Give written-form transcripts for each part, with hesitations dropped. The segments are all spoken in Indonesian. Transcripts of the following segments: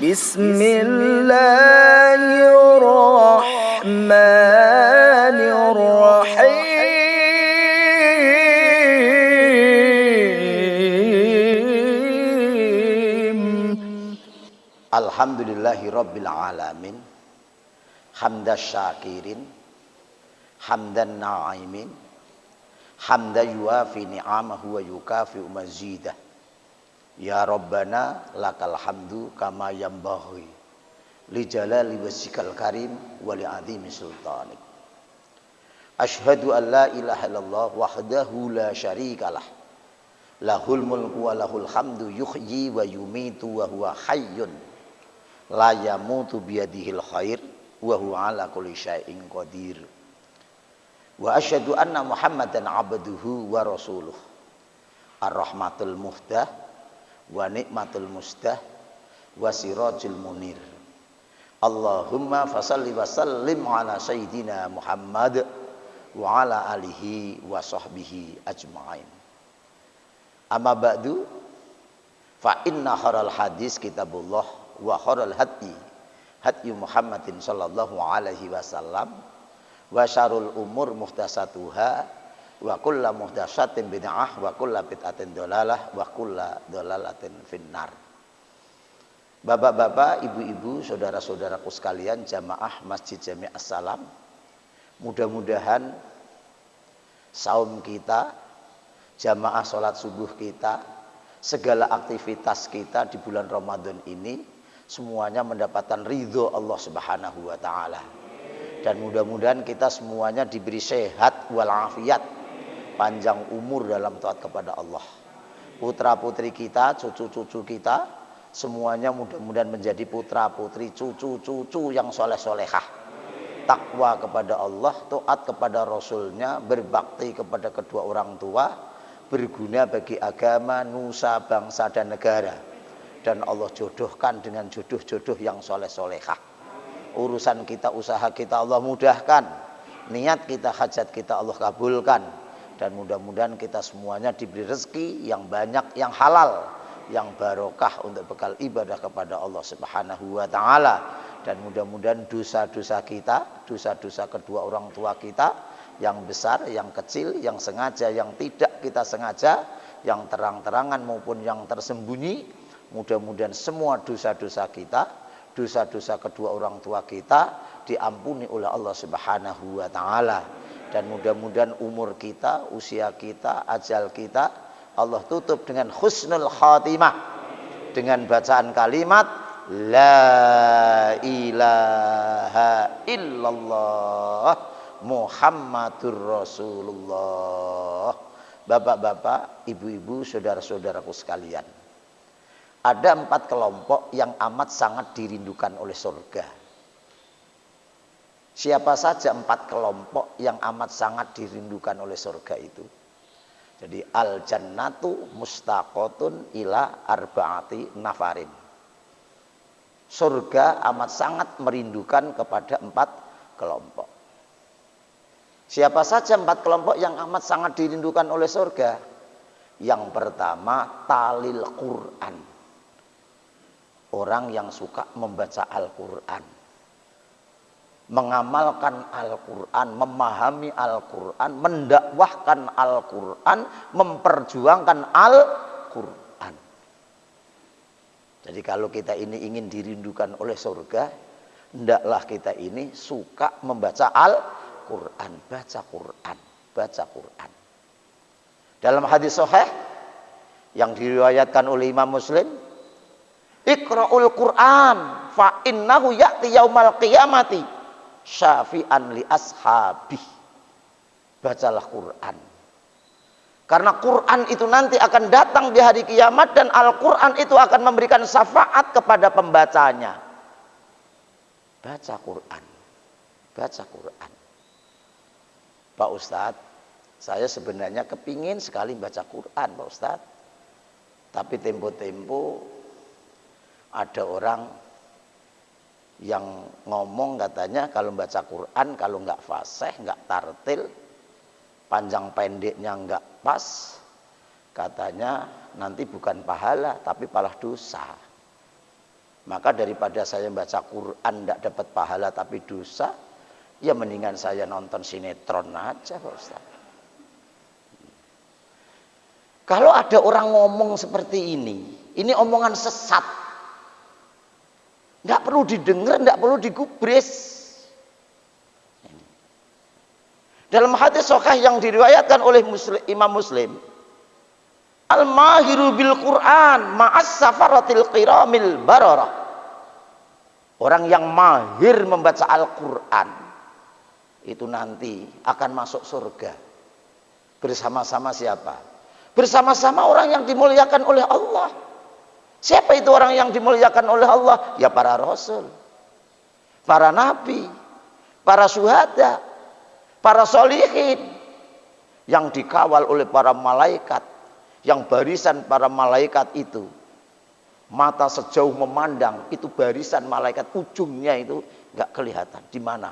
Bismillahirrahmanirrahim. Alhamdulillahirabbil alamin. Hamdan syakirin, hamdan na'imin, hamdan yuafi ni'amahu wa yukafi mazidah. Ya Rabbana lakal hamdu kama yambaghi li jalali wajhikal karim wa li azimi sultanik. Asyhadu an la ilaha illallah wahdahu la syarikalah. Lahul mulku wa lahul hamdu yuhyi wa yumitu wa huwa hayyun la yamutu biyadihil khair wa huwa ala kulli syai'in qadir. Wa asyhadu anna Muhammadan abduhu wa rasuluh ar-rahmatul muhdah wa nikmatul musdah wa sirajul munir. Allahumma fasalli wa sallim ala sayyidina Muhammad wa ala alihi wa sahbihi ajma'in. Amma ba'du, fa inna kharal hadis kitabullah wa kharal hadyi Muhammadin sallallahu alaihi wasallam wa syarul umur muhdatsatuha wa kullu muhdatsatin bid'ah wa kullu bid'atin dhalalah wa kullu dhalalatin finnar. Bapak-bapak, ibu-ibu, saudara-saudaraku sekalian, jamaah Masjid Jami As-Salam, mudah-mudahan saum kita, jamaah sholat subuh kita, segala aktivitas kita di bulan Ramadan ini semuanya mendapatkan ridho Allah Subhanahu wa taala. Dan mudah-mudahan kita semuanya diberi sehat walafiat, panjang umur dalam taat kepada Allah. Putra-putri kita, cucu-cucu kita, semuanya mudah-mudahan menjadi putra-putri, cucu-cucu yang soleh-solehah. Takwa kepada Allah, taat kepada Rasulnya, berbakti kepada kedua orang tua, berguna bagi agama, nusa, bangsa, dan negara. Dan Allah jodohkan dengan jodoh-jodoh yang soleh-solehah. Urusan kita, usaha kita Allah mudahkan. Niat kita, hajat kita Allah kabulkan. Dan mudah-mudahan kita semuanya diberi rezeki yang banyak, yang halal, yang barokah untuk bekal ibadah kepada Allah Subhanahu wa taala. Dan mudah-mudahan dosa-dosa kita, dosa-dosa kedua orang tua kita, yang besar, yang kecil, yang sengaja, yang tidak kita sengaja, yang terang-terangan maupun yang tersembunyi, mudah-mudahan semua dosa-dosa kita, dosa-dosa kedua orang tua kita diampuni oleh Allah Subhanahu wa taala. Dan mudah-mudahan umur kita, usia kita, ajal kita Allah tutup dengan husnul khatimah, dengan bacaan kalimat la ilaha illallah Muhammadur Rasulullah. Bapak-bapak, ibu-ibu, saudara-saudaraku sekalian, ada 4 kelompok yang amat sangat dirindukan oleh surga. Siapa saja 4 kelompok yang amat sangat dirindukan oleh surga itu? Jadi al-jannatu mustaqotun ila arba'ati nafarin. Surga amat sangat merindukan kepada 4 kelompok. Siapa saja 4 kelompok yang amat sangat dirindukan oleh surga? Yang pertama, talil Quran. Orang yang suka membaca Al-Quran, mengamalkan Al-Quran, memahami Al-Quran, mendakwahkan Al-Quran, memperjuangkan Al-Quran. Jadi kalau kita ini ingin dirindukan oleh surga, hendaklah kita ini suka membaca Al-Quran, baca Quran, baca Quran. Dalam hadis sahih yang diriwayatkan oleh Imam Muslim, Iqra'ul Qur'an fa innahu ya'ti yaumal qiyamati syafi'an li ashabi. Bacalah Quran. Karena Quran itu nanti akan datang di hari kiamat dan Al-Quran itu akan memberikan syafaat kepada pembacanya. Baca Quran. Baca Quran. Pak Ustadz, saya sebenarnya kepingin sekali baca Quran, Pak Ustadz. Tapi tempo-tempo ada orang yang ngomong katanya kalau baca Quran, kalau nggak fasih, nggak tartil, panjang pendeknya nggak pas, katanya nanti bukan pahala tapi malah dosa. Maka daripada saya baca Quran tidak dapat pahala tapi dosa, ya mendingan saya nonton sinetron aja Pak Ustaz. Kalau ada orang ngomong seperti ini omongan sesat. Nggak perlu didengar, nggak perlu digubris. Dalam hadis sahih yang diriwayatkan oleh Imam Muslim, al-mahiru bil Quran ma'as safaratil qiramil bararah. Orang yang mahir membaca Al-Quran itu nanti akan masuk surga bersama-sama siapa? Bersama-sama orang yang dimuliakan oleh Allah. Siapa itu orang yang dimuliakan oleh Allah? Ya para rasul, para nabi, para syuhada, para solihin, yang dikawal oleh para malaikat, yang barisan para malaikat itu mata sejauh memandang, itu barisan malaikat, ujungnya itu nggak kelihatan di mana.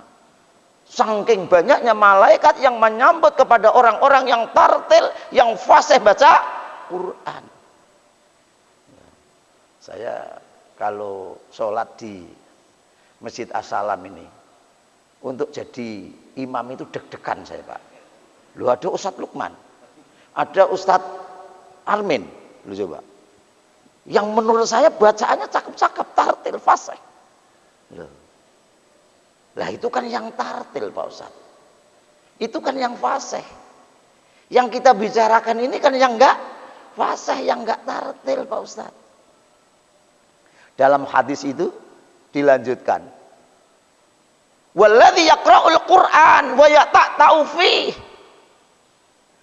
Saking banyaknya malaikat yang menyambut kepada orang-orang yang tartil, yang fasih baca Quran. Saya kalau sholat di Masjid As-Salam ini, untuk jadi imam itu deg-degan saya Pak. Lu ada Ustadz Lukman, ada Ustadz Armin, lu coba. Yang menurut saya bacaannya cakep-cakep, tartil, fasih. Lah itu kan yang tartil Pak Ustadz. Itu kan yang fasih. Yang kita bicarakan ini kan yang enggak fasih, yang enggak tartil Pak Ustadz. Dalam hadis itu dilanjutkan, walladzi yaqra'ul Qur'an wa yata'ta'u fihi.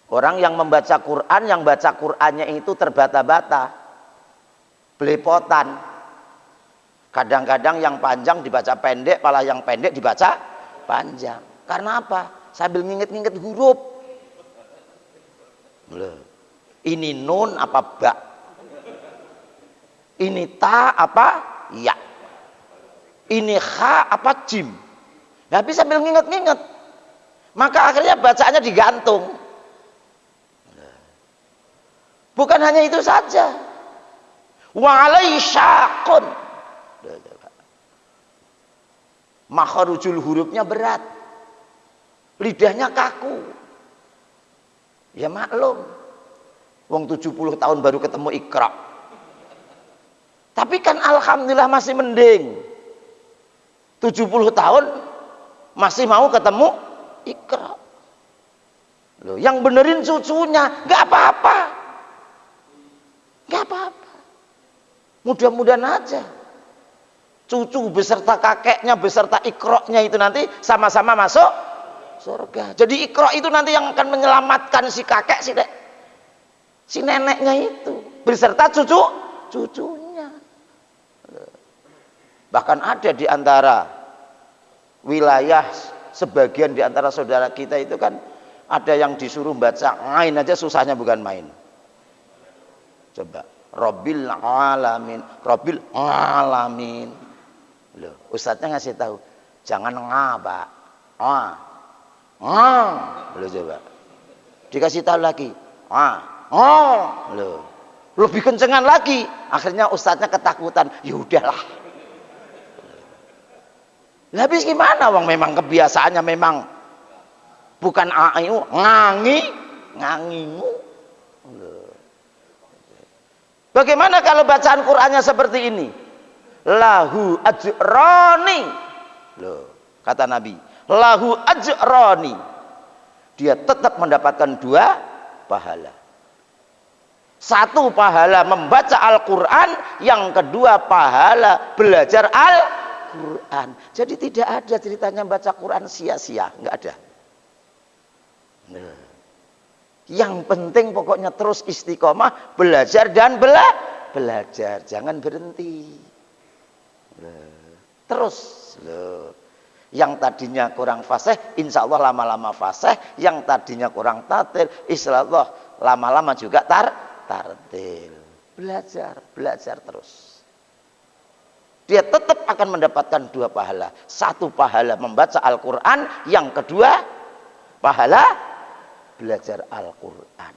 Orang yang membaca Quran, yang baca Qur'annya itu terbata-bata, belepotan. Kadang-kadang yang panjang dibaca pendek, malah yang pendek dibaca panjang. Karena apa? Sambil nginget-nginget huruf. Ini nun apa ba? Ini ta apa ya? Ini kha apa jim? Nggak bisa sambil nginget-nginget. Maka akhirnya bacaannya digantung. Bukan hanya itu saja. Wa alai syaqun. Makharujul hurufnya berat. Lidahnya kaku. Ya maklum. Wong 70 tahun baru ketemu Iqra. Tapi kan alhamdulillah masih mending. 70 tahun masih mau ketemu Iqra. Loh, yang benerin cucunya nggak apa-apa. Nggak apa-apa. Mudah-mudahan aja cucu beserta kakeknya beserta Iqra-nya itu nanti sama-sama masuk surga. Jadi Iqra itu nanti yang akan menyelamatkan si kakek, si neneknya itu beserta cucunya. Bahkan ada di antara wilayah, sebagian di antara saudara kita itu kan ada yang disuruh baca ain aja susahnya bukan main. Coba Rabbil alamin, Rabbil alamin. Loh, ustadznya ngasih tahu jangan ngaba. Loh coba. Dikasih tahu lagi. Loh. Lebih kencengan lagi. Akhirnya ustadznya ketakutan. Ya udahlah. Habis gimana wong memang kebiasaannya memang bukan ayu ngangimu. Bagaimana kalau bacaan Qur'annya seperti ini? Lahu ajrani. Loh, kata Nabi, lahu ajrani. Dia tetap mendapatkan 2 pahala. 1 pahala membaca Al-Qur'an, yang kedua pahala belajar Al-Quran. Jadi tidak ada ceritanya baca Quran sia-sia, nggak ada. Yang penting pokoknya terus istiqomah belajar dan belajar, jangan berhenti. Terus yang tadinya kurang fasih, insya Allah lama-lama fasih. Yang tadinya kurang tartil, insya Allah lama-lama juga tartil. Belajar terus. Dia tetap akan mendapatkan 2 pahala. 1 pahala membaca Al-Quran, yang kedua pahala belajar Al-Quran.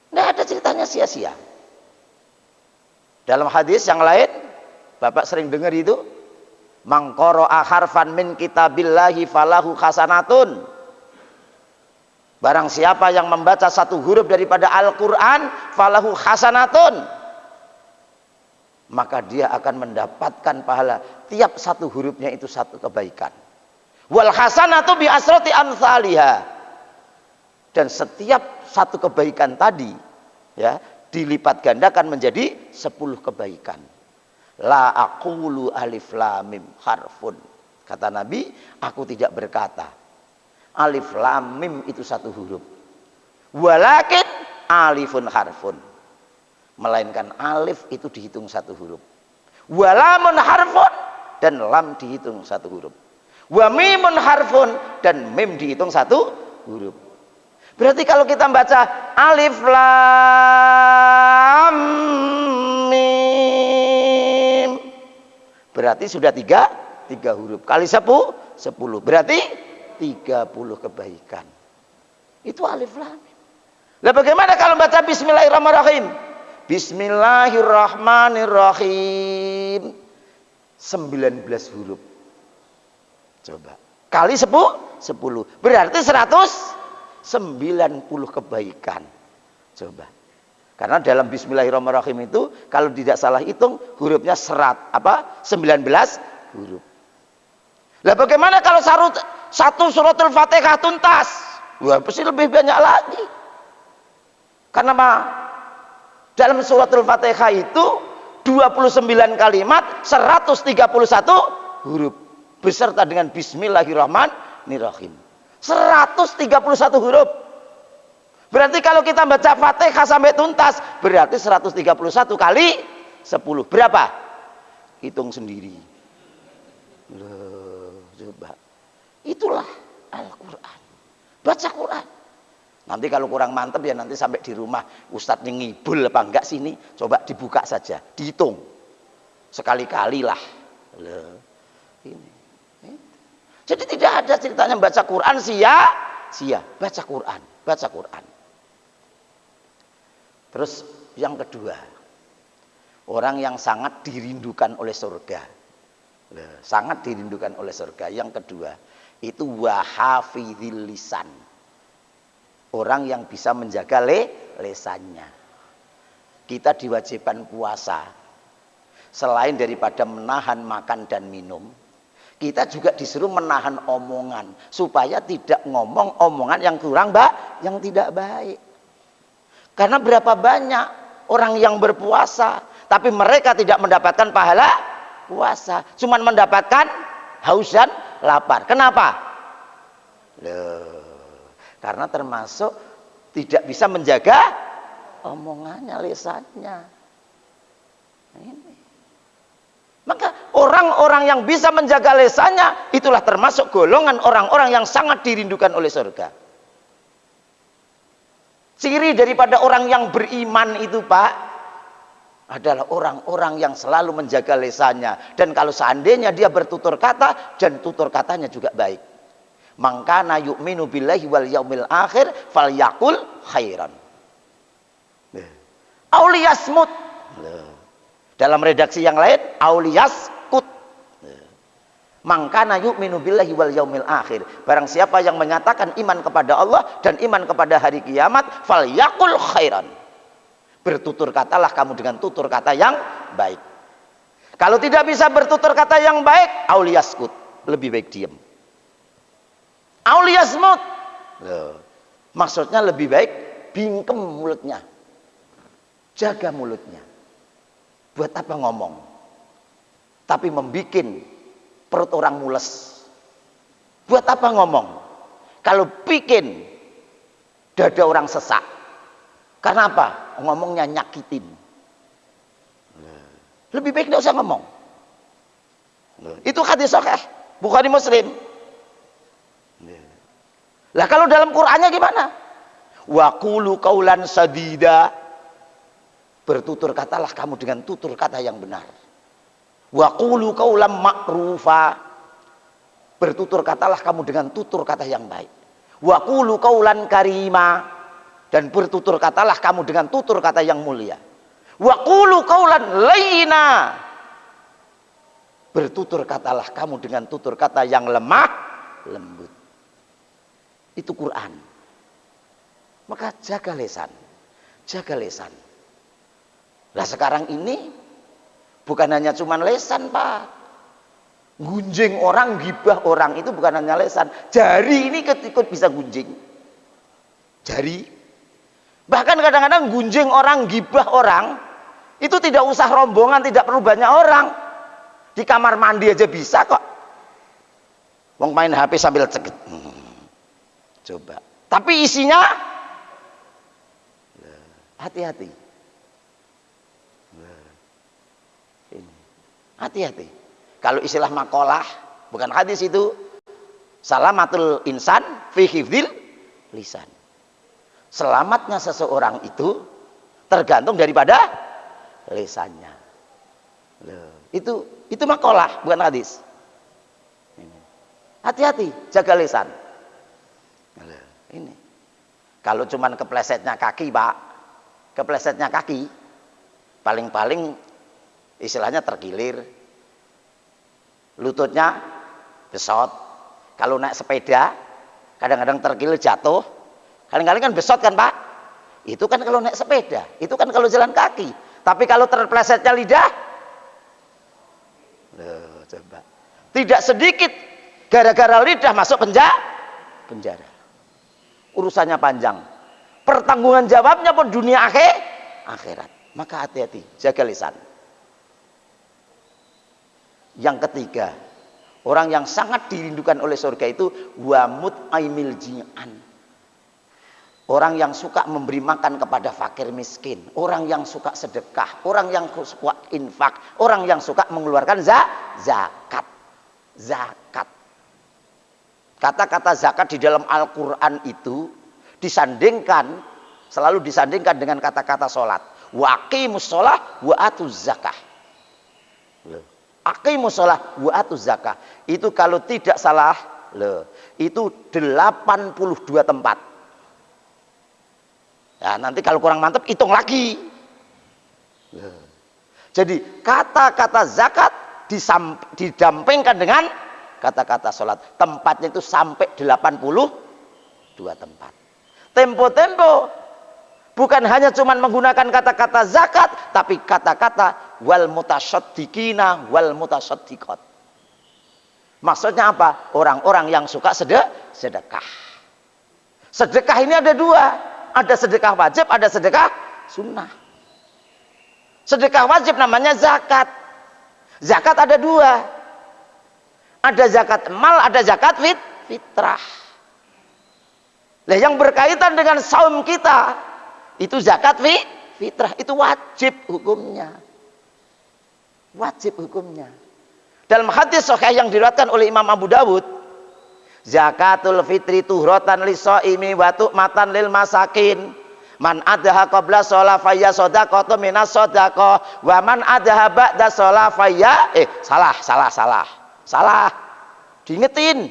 Tidak ada ceritanya sia-sia. Dalam hadis yang lain Bapak sering dengar itu? Man qara'a harfan min kitabillahi falahu hasanatun. Barang siapa yang membaca satu huruf daripada Al-Quran, falahu hasanatun, maka dia akan mendapatkan pahala. Tiap satu hurufnya itu satu kebaikan. Wal hasanatu bi asrati amsalihha. Dan setiap satu kebaikan tadi, ya, dilipat gandakan menjadi 10 kebaikan. La aqulu alif lam mim harfun. Kata Nabi, aku tidak berkata alif lam mim itu satu huruf. Walakin alifun harfun. Melainkan alif itu dihitung satu huruf. Walamun harfun, dan lam dihitung satu huruf. Wa mimun harfun, dan mim dihitung satu huruf. Berarti kalau kita baca alif lam mim, berarti sudah tiga huruf. Kali 10, berarti 30 kebaikan. Itu alif lam mim. Lah bagaimana kalau baca bismillahirrahmanirrahim? Bismillahirrahmanirrahim. 19 huruf. Coba. Kali 10. Berarti 190 kebaikan. Coba. Karena dalam bismillahirrahmanirrahim itu kalau tidak salah hitung hurufnya 19 huruf. Lah bagaimana kalau satu suratul Fatihah tuntas? Wah, pasti lebih banyak lagi. Karena dalam suratul Fatihah itu 29 kalimat, 131 huruf beserta dengan bismillahirrahmanirrahim. 131 huruf. Berarti kalau kita baca Fatihah sampai tuntas, berarti 131 kali 10. Berapa? Hitung sendiri. Loh, coba. Itulah Al-Quran. Baca Quran. Nanti kalau kurang mantep ya nanti sampai di rumah Ustadz ngibul apa enggak sini, coba dibuka saja, dihitung. Sekali-kali lah. Loh, ini. Jadi tidak ada ceritanya baca Quran sia-sia. Baca Quran. Terus yang kedua, orang yang sangat dirindukan oleh surga. Sangat dirindukan oleh surga. Yang kedua, itu wahafidhil lisan. Orang yang bisa menjaga lesannya. Kita diwajibkan puasa. Selain daripada menahan makan dan minum, kita juga disuruh menahan omongan. Supaya tidak ngomong omongan yang kurang yang tidak baik. Karena berapa banyak orang yang berpuasa, tapi mereka tidak mendapatkan pahala puasa. Cuman mendapatkan haus dan lapar. Kenapa? Karena termasuk tidak bisa menjaga omongannya, lisannya. Ini. Maka orang-orang yang bisa menjaga lisannya, itulah termasuk golongan orang-orang yang sangat dirindukan oleh surga. Ciri daripada orang yang beriman itu, Pak, adalah orang-orang yang selalu menjaga lisannya. Dan kalau seandainya dia bertutur kata, dan tutur katanya juga baik. Mangkana yu'minu billahi wal yaumil akhir falyakul khairan. Auliyasmut. Dalam redaksi yang lain, auliyaskut. Mangkana yu'minu billahi wal yaumil akhir. Barang siapa yang menyatakan iman kepada Allah dan iman kepada hari kiamat, falyakul khairan. Bertutur katalah kamu dengan tutur kata yang baik. Kalau tidak bisa bertutur kata yang baik, auliyaskut. Lebih baik diam. Auliyasmut. Maksudnya lebih baik bingkem mulutnya. Jaga mulutnya. Buat apa ngomong? Tapi membikin perut orang mules. Buat apa ngomong? Kalau bikin dada orang sesak. Karena apa? Ngomongnya nyakitin. Lebih baik tidak usah ngomong. Itu hadis sahih Bukhari Muslim. Lah kalau dalam Qur'annya gimana? Wa qulu qaulan sadida. Bertutur katalah kamu dengan tutur kata yang benar. Wa qulu qaulan ma'rufa. Bertutur katalah kamu dengan tutur kata yang baik. Wa qulu qaulan karima. Dan bertutur katalah kamu dengan tutur kata yang mulia. Wa qulu qaulan layyina. Bertutur katalah kamu dengan tutur kata yang lemah lembut. Itu Quran. Maka jaga lesan. Jaga lesan. Nah sekarang ini bukan hanya cuman lesan, Pak. Gunjing orang, gibah orang itu bukan hanya lesan. Jari ini ikut bisa gunjing. Jari. Bahkan kadang-kadang gunjing orang, gibah orang itu tidak usah rombongan, tidak perlu banyak orang. Di kamar mandi aja bisa kok. Wong main HP sambil ceket. Coba. Tapi isinya hati-hati. Hati-hati. Kalau istilah makalah, bukan hadis itu. Salamatul insan fi hifdzil lisan. Selamatnya seseorang itu tergantung daripada lisannya. Itu makalah, bukan hadis. Hati-hati, jaga lisan. Ini. Kalau cuman keplesetnya kaki, Pak. Keplesetnya kaki. Paling-paling istilahnya terkilir. Lututnya besot. Kalau naik sepeda kadang-kadang terkilir jatuh. Kadang-kadang kan besot kan, Pak. Itu kan kalau naik sepeda. Itu kan kalau jalan kaki. Tapi kalau terplesetnya lidah, coba. Tidak sedikit gara-gara lidah masuk penjara. Urusannya panjang. Pertanggungan jawabnya pun dunia akhirat. Maka hati-hati, jaga lisan. Yang ketiga, orang yang sangat dirindukan oleh surga itu wamut aimil ji'an. Orang yang suka memberi makan kepada fakir miskin, orang yang suka sedekah, orang yang suka infak, orang yang suka mengeluarkan zakat. Zakat. Kata-kata zakat di dalam Al-Qur'an itu selalu disandingkan dengan kata-kata sholat. Wa aqimus sholah wa atuz zakah. Aqimus sholah wa atuz zakah. Itu kalau tidak salah, itu 82 tempat. Nah, nanti kalau kurang mantap hitung lagi. Jadi kata-kata zakat didampingkan dengan kata-kata sholat. Tempatnya itu sampai 82 tempat. Tempo-tempo bukan hanya cuman menggunakan kata-kata zakat, tapi kata-kata wal mutasyaddiqina wal mutasyaddiqat. Maksudnya apa? Orang-orang yang suka sedekah. Sedekah ini ada dua. Ada sedekah wajib, ada sedekah sunnah. Sedekah wajib namanya zakat. Zakat ada dua. Ada zakat mal, ada zakat fitrah. Nah, yang berkaitan dengan saum kita itu zakat fitrah, itu wajib hukumnya. Wajib hukumnya. Dalam hadis sahih yang diriwayatkan oleh Imam Abu Dawud, zakatul fitri tuhratan lis-shaimi wa tu'matan lil masakin. Man adaha qabla shalah fayya shadaqatu minas shadaqah wa man adaha ba'da shalah fayya salah. Diingetin.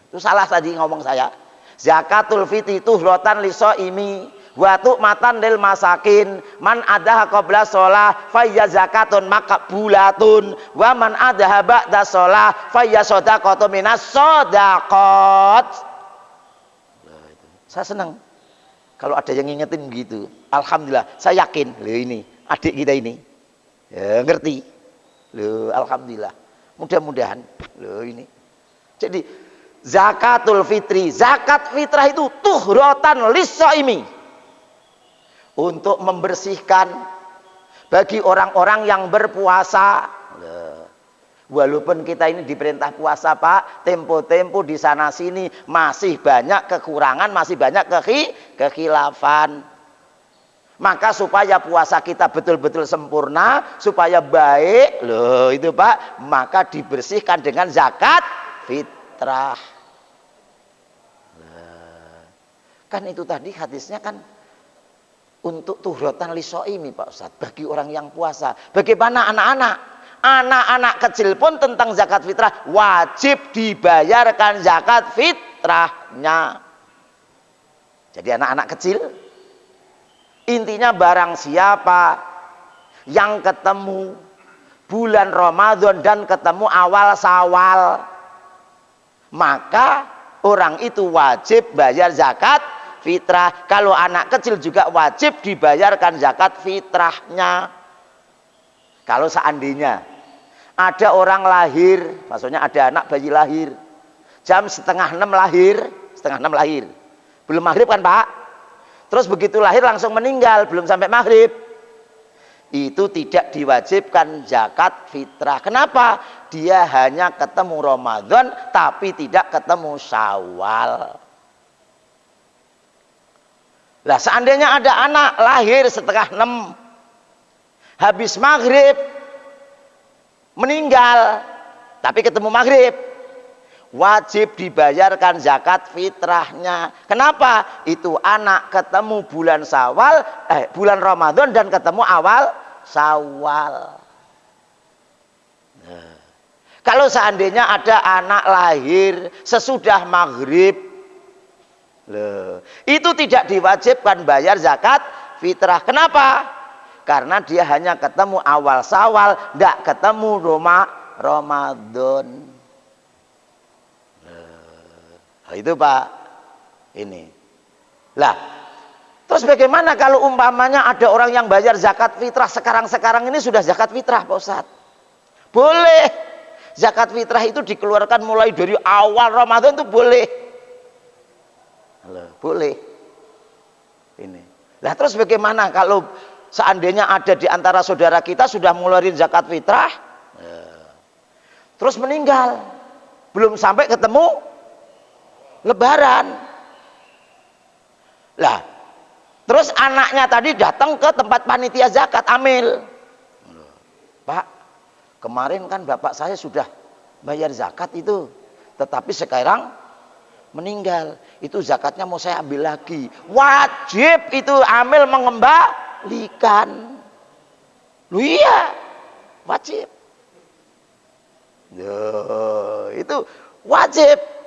Itu salah tadi ngomong saya. Zakatul fitri tuhratan lis-shaimi wa tu'matan lil masakin. Man adaha qabla shalah fayya zakatun maqbulatun wa man adaha ba'da shalah fayya shadaqatu minas shadaqat. Saya senang kalau ada yang ngingetin gitu. Alhamdulillah, saya yakin loh ini adik kita ini ya, ngerti loh, alhamdulillah. Mudah-mudahan loh ini. Jadi zakatul fitri, zakat fitrah itu tuhratan lis-shaimi, untuk membersihkan bagi orang-orang yang berpuasa. Walaupun kita ini diperintah puasa, Pak, tempo-tempo di sana sini masih banyak kekurangan, masih banyak kekhilafan. Maka supaya puasa kita betul-betul sempurna, supaya baik, loh itu Pak, maka dibersihkan dengan zakat fitrah. Kan itu tadi hadisnya kan untuk tuhratan lis-shaimi, Pak Ustaz, bagi orang yang puasa. Bagaimana anak-anak? Anak-anak kecil pun tentang zakat fitrah wajib dibayarkan zakat fitrahnya. Jadi anak-anak kecil, intinya barang siapa yang ketemu bulan Ramadan dan ketemu awal Syawal, maka orang itu wajib bayar zakat fitrah. Kalau anak kecil juga wajib dibayarkan zakat fitrahnya. Kalau seandainya ada orang lahir, maksudnya ada anak bayi lahir jam setengah 6 lahir, belum maghrib kan Pak, terus begitu lahir langsung meninggal, belum sampai maghrib, itu tidak diwajibkan zakat fitrah. Kenapa? Dia hanya ketemu Ramadan tapi tidak ketemu Syawal. Lah seandainya ada anak lahir setengah 6 habis maghrib meninggal tapi ketemu maghrib, wajib dibayarkan zakat fitrahnya. Kenapa? Itu anak ketemu bulan bulan Ramadan dan ketemu awal Syawal. Nah, kalau seandainya ada anak lahir sesudah maghrib, itu tidak diwajibkan bayar zakat fitrah. Kenapa? Karena dia hanya ketemu awal Syawal, tidak ketemu Ramadan. Nah, itu Pak ini. Lah, terus bagaimana kalau umpamanya ada orang yang bayar zakat fitrah sekarang ini sudah zakat fitrah Pak Ustadz? Boleh. Zakat fitrah itu dikeluarkan mulai dari awal Ramadan itu boleh. Boleh. Ini. Lah terus bagaimana kalau seandainya ada di antara saudara kita sudah ngeluarin zakat fitrah, terus meninggal, belum sampai ketemu Lebaran. Lah, terus anaknya tadi datang ke tempat panitia zakat amil. Pak, kemarin kan bapak saya sudah bayar zakat itu, tetapi sekarang meninggal. Itu zakatnya mau saya ambil lagi. Wajib itu amil mengembalikan. Lu iya, wajib. Itu wajib.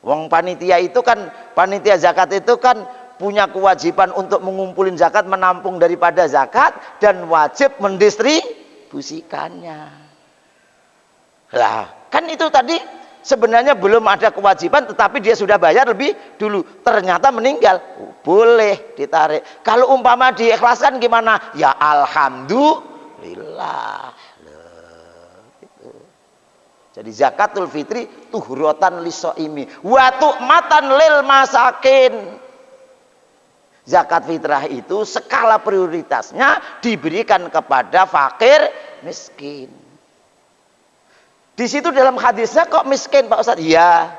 Wong panitia itu kan, panitia zakat itu kan punya kewajiban untuk mengumpulin zakat, menampung daripada zakat, dan wajib mendistribusikannya. Lah, kan itu tadi sebenarnya belum ada kewajiban, tetapi dia sudah bayar lebih dulu. Ternyata meninggal, boleh ditarik. Kalau umpama diikhlaskan gimana? Ya alhamdulillah. Jadi zakatul fitri tuhrotan lisoimi wa tu'matan lil masakin. Zakat fitrah itu skala prioritasnya diberikan kepada fakir miskin. Di situ dalam hadisnya kok miskin Pak Ustadz? Iya.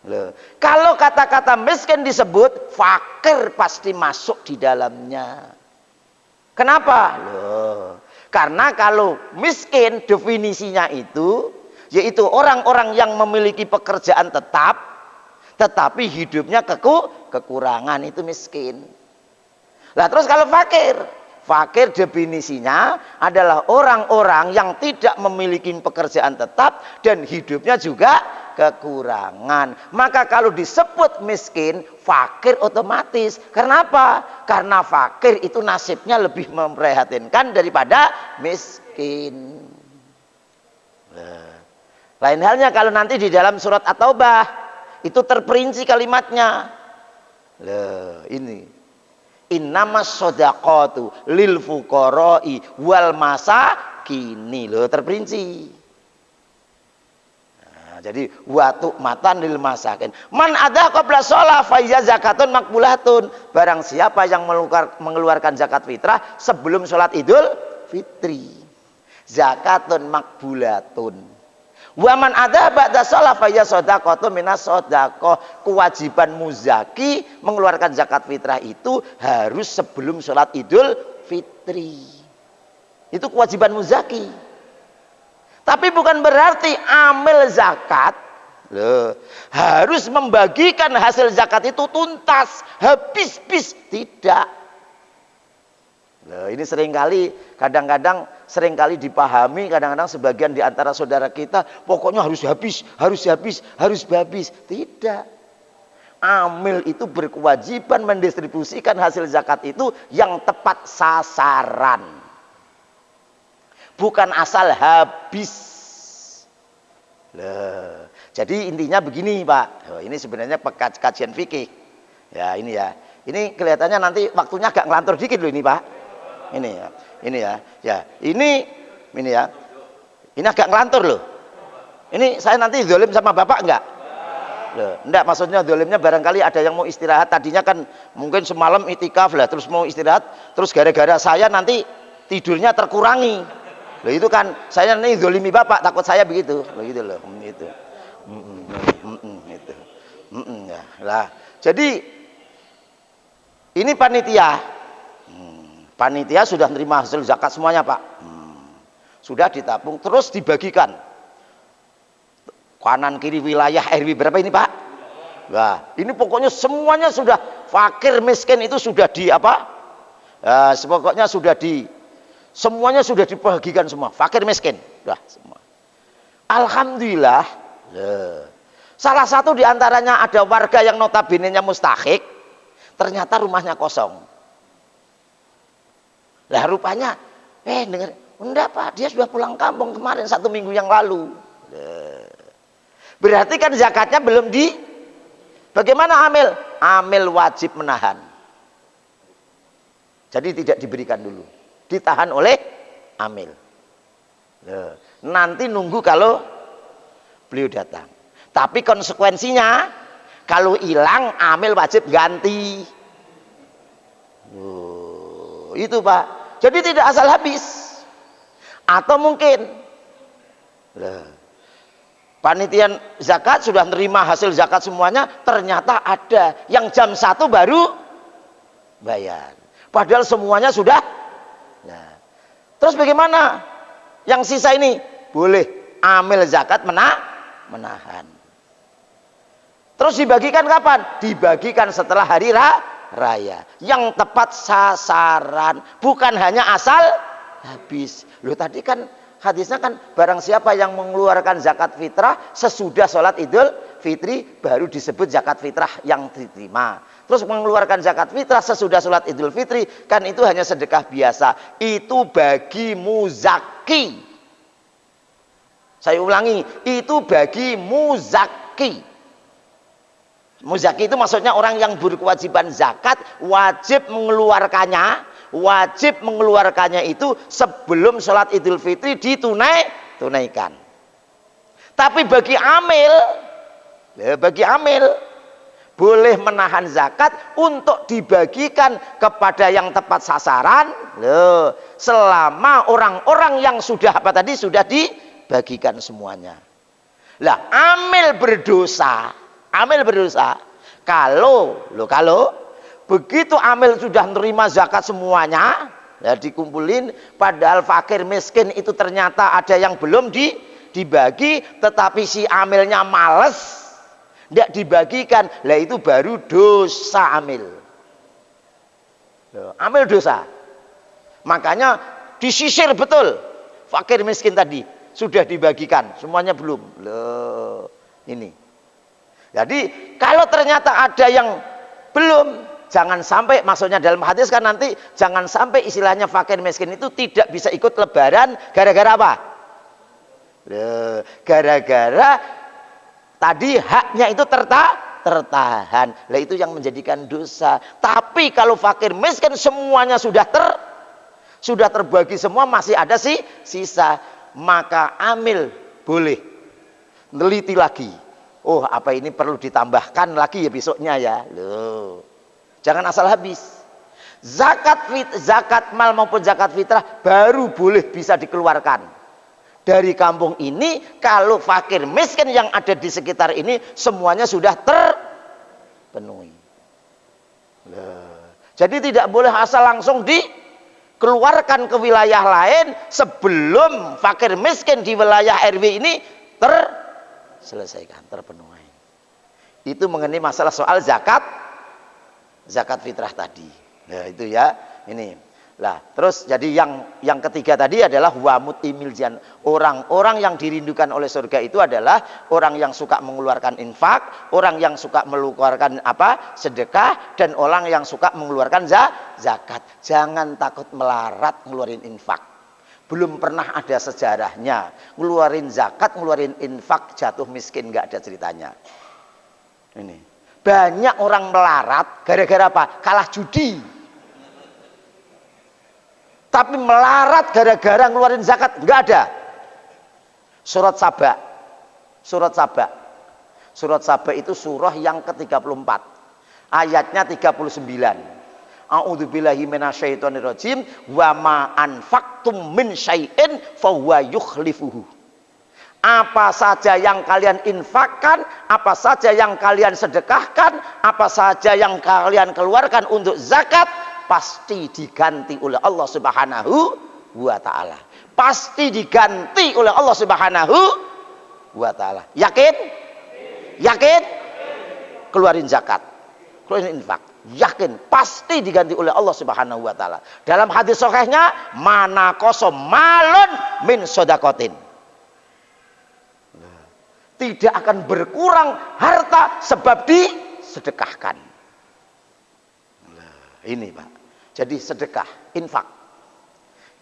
Loh. Kalau kata-kata miskin disebut, fakir pasti masuk di dalamnya. Kenapa? Loh. Karena kalau miskin definisinya itu yaitu orang-orang yang memiliki pekerjaan tetap tetapi hidupnya kekurangan, itu miskin. Lah terus kalau fakir definisinya adalah orang-orang yang tidak memiliki pekerjaan tetap dan hidupnya juga kekurangan. Maka kalau disebut miskin, fakir otomatis. Kenapa? Karena fakir itu nasibnya lebih memprihatinkan daripada miskin. Lain halnya kalau nanti di dalam surat At-Taubah itu terperinci kalimatnya. Ini innamas shadaqatu lil fuqara'i wal masakini, terperinci. Jadi watu matan lil masakin. Man ada qabla shalah fa zakatun makbulatun. Barang siapa yang mengeluarkan zakat fitrah sebelum sholat Idul Fitri, zakatun makbulatun. Wa man ada ba'da shalah fa shadaqatun minas shadaqah. Kewajiban muzaki mengeluarkan zakat fitrah itu harus sebelum sholat Idul Fitri. Itu kewajiban muzaki. Tapi bukan berarti amil zakat harus membagikan hasil zakat itu tuntas, habis-bis, tidak. Ini kadang-kadang seringkali dipahami, kadang-kadang sebagian di antara saudara kita, pokoknya harus habis. Tidak. Amil itu berkewajiban mendistribusikan hasil zakat itu yang tepat sasaran. bukan asal habis. Loh, jadi intinya begini Pak. Oh, ini sebenarnya kajian fikih. Ya ini ya. Ini kelihatannya nanti waktunya agak ngelantur dikit loh ini Pak. Ini ya. Ini ya. Ya ini ya. Ini agak ngelantur loh. Ini saya nanti zolim sama Bapak enggak? Loh, enggak, maksudnya zolimnya barangkali ada yang mau istirahat. Tadinya kan mungkin semalam itikaf lah, terus mau istirahat, terus gara-gara saya nanti tidurnya terkurangi. Loh itu kan saya nih zolimi Bapak, takut saya begitu. Loh gitu loh, itu. Itu. Ya. Lah, jadi ini panitia. Panitia sudah terima hasil zakat semuanya, Pak. Sudah ditabung, terus dibagikan. Kanan kiri wilayah RW berapa ini, Pak? Nah, ini pokoknya semuanya sudah fakir miskin itu sudah di apa? Pokoknya semuanya sudah dibagikan semua, fakir miskin, udah semua. Alhamdulillah. Salah satu diantaranya ada warga yang notabene-nya mustahik, ternyata rumahnya kosong. Lah rupanya, dengar, enggak Pak, dia sudah pulang kampung kemarin 1 minggu yang lalu. Berarti kan zakatnya belum di. Bagaimana amil? Amil wajib menahan. Jadi tidak diberikan dulu, ditahan oleh amil. Nanti nunggu kalau beliau datang. Tapi konsekuensinya kalau hilang amil wajib ganti. Itu Pak. Jadi tidak asal habis. Atau mungkin panitia zakat sudah menerima hasil zakat semuanya, ternyata ada yang jam 1 baru bayar. Padahal semuanya sudah. Nah, terus bagaimana? Yang sisa ini boleh amil zakat menahan. Terus dibagikan kapan? Dibagikan setelah hari raya. Yang tepat sasaran, bukan hanya asal habis. Loh tadi kan hadisnya kan barang siapa yang mengeluarkan zakat fitrah sesudah sholat Idul Fitri baru disebut zakat fitrah yang diterima. Terus mengeluarkan zakat fitrah sesudah sholat Idul Fitri kan itu hanya sedekah biasa. Itu bagi muzaki. Saya ulangi, itu bagi muzaki. Muzaki itu maksudnya orang yang berkewajiban zakat wajib mengeluarkannya itu sebelum sholat Idul Fitri ditunaikan. Tapi bagi amil boleh menahan zakat untuk dibagikan kepada yang tepat sasaran. Selama orang-orang yang sudah sudah dibagikan semuanya. Lah amil berdosa kalau begitu amil sudah menerima zakat semuanya, ya dikumpulin, padahal fakir miskin itu ternyata ada yang belum dibagi, tetapi si amilnya males, tidak dibagikan, lah itu baru dosa amil. Amil dosa. Makanya disisir betul, fakir miskin tadi sudah dibagikan, semuanya belum. Loh, ini. Jadi kalau ternyata ada yang belum, jangan sampai, maksudnya dalam hadis kan nanti jangan sampai istilahnya fakir miskin itu tidak bisa ikut lebaran gara-gara apa? Gara-gara tadi haknya itu tertahan. Lah itu yang menjadikan dosa. Tapi kalau fakir miskin semuanya sudah terbagi semua, masih ada sisa, maka amil boleh neliti lagi. Oh, apa ini perlu ditambahkan lagi ya besoknya ya. Loh. Jangan asal habis. Zakat mal maupun zakat fitrah baru boleh bisa dikeluarkan dari kampung ini kalau fakir miskin yang ada di sekitar ini semuanya sudah terpenuhi. Jadi tidak boleh asal langsung dikeluarkan ke wilayah lain sebelum fakir miskin di wilayah RW ini terselesaikan, terpenuhi. Itu mengenai masalah soal zakat fitrah tadi. Nah, itu ya, ini. Lah, terus jadi yang ketiga tadi adalah wa mutimil jan. Orang-orang yang dirindukan oleh surga itu adalah orang yang suka mengeluarkan infak, orang yang suka mengeluarkan sedekah, dan orang yang suka mengeluarkan zakat. Jangan takut melarat ngeluarin infak. Belum pernah ada sejarahnya. Ngeluarin zakat, ngeluarin infak, jatuh miskin, nggak ada ceritanya. Ini. Banyak orang melarat gara-gara apa? Kalah judi. Tapi melarat gara-gara ngeluarin zakat, nggak ada. Surat Saba. Surat Saba. Surat Saba itu surah yang ke-34. Ayatnya 39. A'udzubillahi minasyaitonirrajim wa ma anfaqtum min syai'in fahuwa yukhlifuhu. Apa saja yang kalian infakkan, apa saja yang kalian sedekahkan, apa saja yang kalian keluarkan untuk zakat, pasti diganti oleh Allah Subhanahu wa taala. Pasti diganti oleh Allah Subhanahu wa taala. Yakin? Yakin? Keluarin zakat, keluarin infak. Yakin pasti diganti oleh Allah Subhanahu wa taala. Dalam hadis sahihnya, mana kosom malun min sodakotin. Tidak akan berkurang harta sebab disedekahkan. Ini Pak. Jadi sedekah, infak.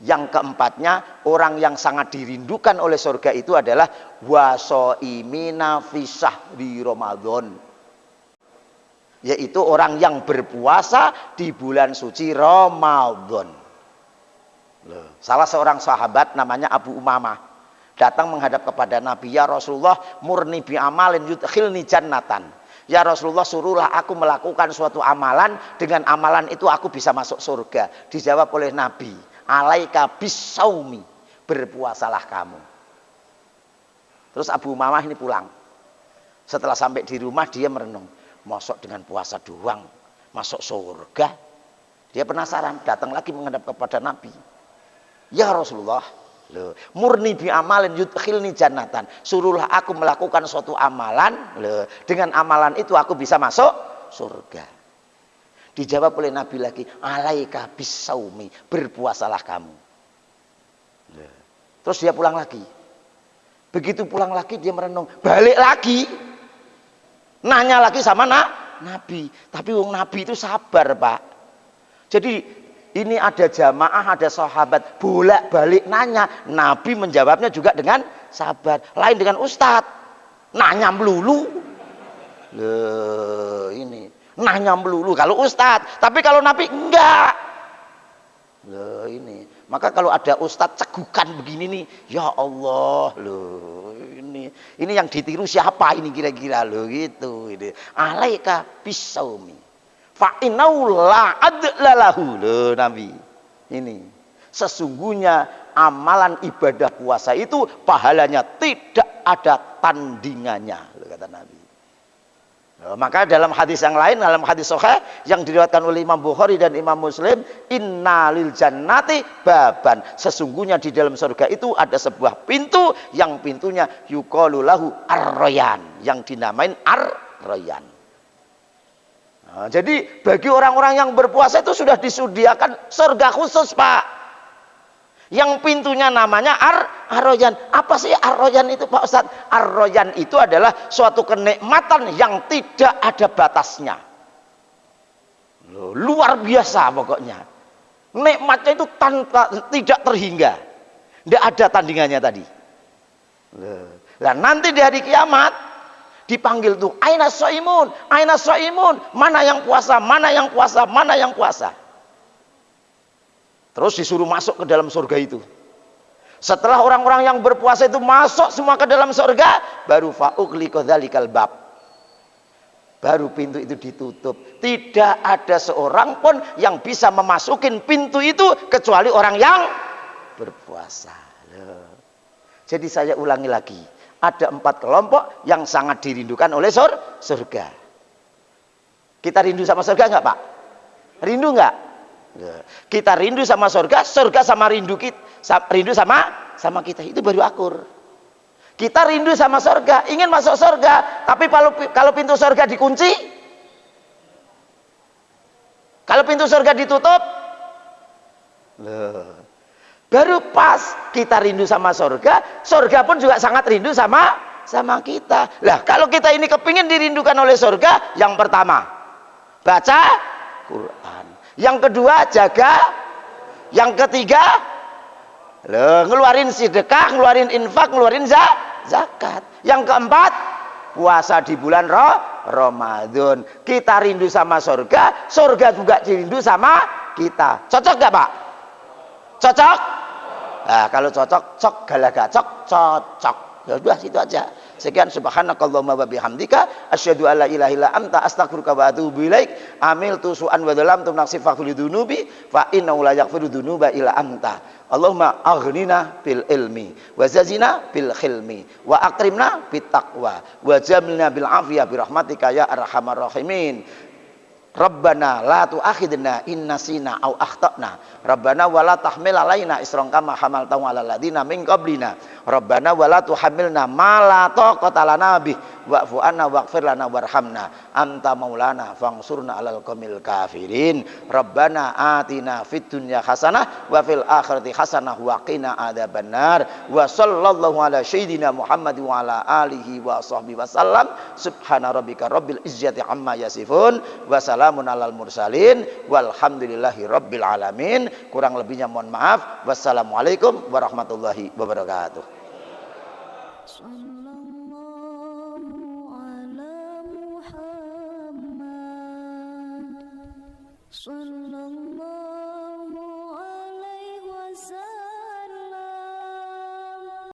Yang keempatnya, orang yang sangat dirindukan oleh surga itu adalah wasoimina fi syahri Ramadan. Yaitu orang yang berpuasa di bulan suci Ramadan. Salah seorang sahabat namanya Abu Umamah datang menghadap kepada Nabi, ya Rasulullah, murni bi amalin yudkhilni jannatan. Ya Rasulullah, suruhlah aku melakukan suatu amalan, dengan amalan itu aku bisa masuk surga. Dijawab oleh Nabi, alaika bisaumi, berpuasalah kamu. Terus Abu Umamah ini pulang. Setelah sampai di rumah dia merenung, masuk dengan puasa doang masuk surga. Dia penasaran, datang lagi menghadap kepada Nabi, ya Rasulullah, murni bi amalin yudkhilni jannatan, suruhlah aku melakukan suatu amalan, dengan amalan itu aku bisa masuk surga. Dijawab oleh Nabi lagi, alaika bisaumi, berpuasalah kamu. Terus dia pulang lagi. Begitu pulang lagi dia merenung, balik lagi, nanya lagi sama Nabi. Tapi wong Nabi itu sabar Pak. Jadi ini ada jamaah, ada sahabat bolak-balik nanya, Nabi menjawabnya juga dengan sabar. Lain dengan ustadz, nanya melulu. Ini nanya melulu kalau ustadz, tapi kalau Nabi enggak. Ini maka kalau ada ustadz cegukan begini nih, ya Allah, ini yang ditiru siapa ini kira-kira gitu. Ini alaika bisaumi fa innahu la adlalahu. Nabi ini sesungguhnya amalan ibadah puasa itu pahalanya tidak ada tandingannya, kata Nabi. Maka dalam hadis yang lain, dalam hadis sahih yang diriwayatkan oleh Imam Bukhari dan Imam Muslim, innalil jannati baban, sesungguhnya di dalam surga itu ada sebuah pintu, yang pintunya yuqalu lahu ar-rayyan, yang dinamain ar-rayyan. Nah, jadi bagi orang-orang yang berpuasa itu sudah disediakan surga khusus Pak, yang pintunya namanya ar-rayyan. Apa sih ar-rayyan itu Pak Ustadz? Ar-rayyan itu adalah suatu kenikmatan yang tidak ada batasnya. Luar biasa pokoknya. Nikmatnya itu tidak terhingga. Tidak ada tandingannya tadi. Nah, nanti di hari kiamat dipanggil tuh, aina shaimun, aina shaimun, mana yang puasa, mana yang puasa, mana yang puasa. Terus disuruh masuk ke dalam surga itu. Setelah orang-orang yang berpuasa itu masuk semua ke dalam surga, baru fa'ughliqa dzalikal bab, baru pintu itu ditutup. Tidak ada seorang pun yang bisa memasukin pintu itu kecuali orang yang berpuasa. Jadi saya ulangi lagi, ada 4 kelompok yang sangat dirindukan oleh surga. Kita rindu sama surga enggak Pak? Rindu enggak? Kita rindu sama surga, surga sama rindu kita, rindu sama kita, itu baru akur. Kita rindu sama surga, ingin masuk surga, tapi kalau pintu surga dikunci, kalau pintu surga ditutup, baru pas kita rindu sama surga, surga pun juga sangat rindu sama kita. Lah kalau kita ini kepingin dirindukan oleh surga, yang pertama baca Quran, yang kedua jaga, yang ketiga Loh, ngeluarin sedekah, ngeluarin infak, ngeluarin zakat. Yang keempat, puasa di bulan Ramadan. Kita rindu sama surga, surga juga rindu sama kita. Cocok gak Pak? Cocok? Nah, kalau cocok, cok galagacok, cocok. Ya udah situ aja. Sekian, subhanakallahumma wa bihamdika asyhadu alla ilaha illa anta astaghfiruka wa atubu ilaik. Amiltu su'an wa dhalamtu nafsi faghfir dunubi fa innahu la yaghfiru dunuba illa anta. Allahumma aghnina bil ilmi wa zazina bil khilmi wa akrimna bit taqwa wa jamilna bil afiyah bi rahmatika ya arhamar rahimin. Rabbana la tu'akhidna in nasina au akhtana. Rabbana wa la tahmil alaina isran kama hamaltahu 'alal ladina min qablina. Rabbana wa la tuhammilna ma la taqata lana bih wa'fu 'anna waghfir lana warhamna anta maulana fansurna 'alal qaumil kafirin. Rabbana atina fid dunya hasanah wa fil akhirati hasanah wa qina adzabannar. Wa sallallahu ala sayyidina Muhammad wa ala alihi wa sahbihi wasallam. Subhana rabbika rabbil izzati amma yasifun wa salamun alal mursalin walhamdulillahi rabbil alamin. Kurang lebihnya mohon maaf. Wassalamualaikum warahmatullahi wabarakatuh. Sallallahu ala Muhammad. Sallallahu